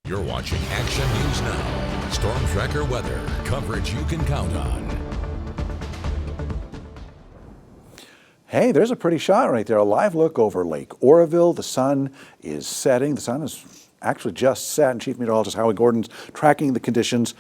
You're watching Action News Now. Storm Tracker weather. Coverage you can count on. Hey, there's a pretty shot right there. A live look over Lake Oroville. The sun is setting. The sun is actually just set, and Chief Meteorologist Howie Gordon's tracking the conditions.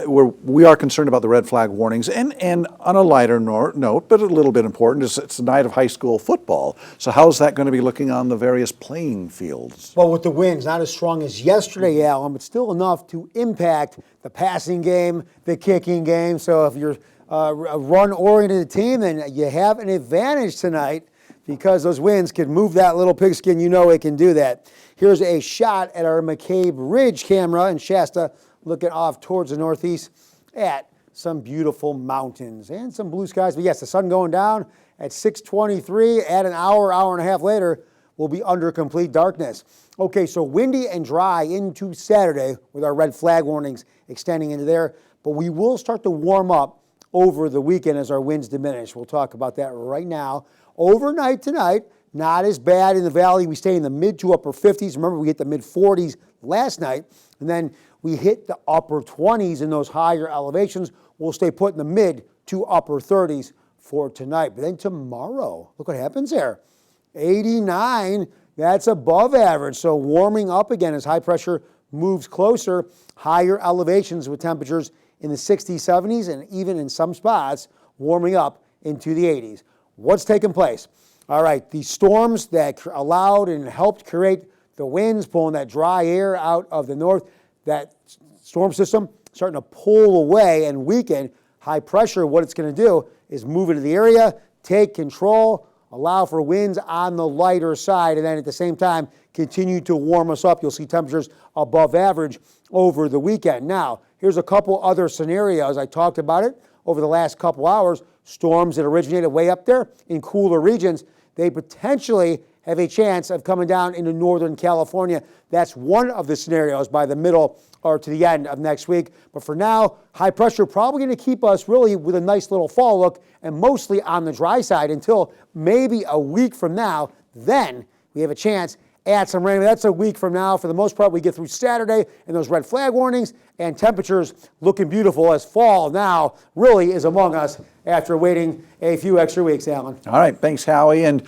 We are concerned about the red flag warnings. And on a lighter note, but a little bit important, is it's the night of high school football. So how's that going to be looking on the various playing fields? Well, with the winds, not as strong as yesterday, Alan, but still enough to impact the passing game, the kicking game. So if you're a run-oriented team, then you have an advantage tonight because those winds can move that little pigskin. You know it can do that. Here's a shot at our McCabe Ridge camera in Shasta, looking off towards the northeast at some beautiful mountains and some blue skies. But yes, the sun going down at 6:23. At an hour and a half later, we'll be under complete darkness. Okay, so windy and dry into Saturday with our red flag warnings extending into there. But we will start to warm up over the weekend as our winds diminish. We'll talk about that right now. Overnight tonight, not as bad in the valley. We stay in the mid to upper 50s. Remember, we hit the mid 40s last night, and then we hit the upper 20s in those higher elevations. We'll stay put in the mid to upper 30s for tonight. But then tomorrow, look what happens there. 89, that's above average. So warming up again as high pressure moves closer, higher elevations with temperatures in the 60s, 70s, and even in some spots, warming up into the 80s. What's taking place? All right, the storms that allowed and helped create the winds, pulling that dry air out of the north, that storm system starting to pull away and weaken. High pressure, what it's going to do is move into the area, take control, allow for winds on the lighter side, and then at the same time, continue to warm us up. You'll see temperatures above average over the weekend. Now, here's a couple other scenarios. I talked about it over the last couple hours. Storms that originated way up there in cooler regions, they potentially have a chance of coming down into Northern California. That's one of the scenarios by the middle or to the end of next week. But for now, high pressure probably going to keep us really with a nice little fall look and mostly on the dry side until maybe a week from now. Then we have a chance at some rain. That's a week from now. For the most part, we get through Saturday and those red flag warnings and temperatures looking beautiful as fall now really is among us after waiting a few extra weeks, Alan. All right, thanks, Howie. And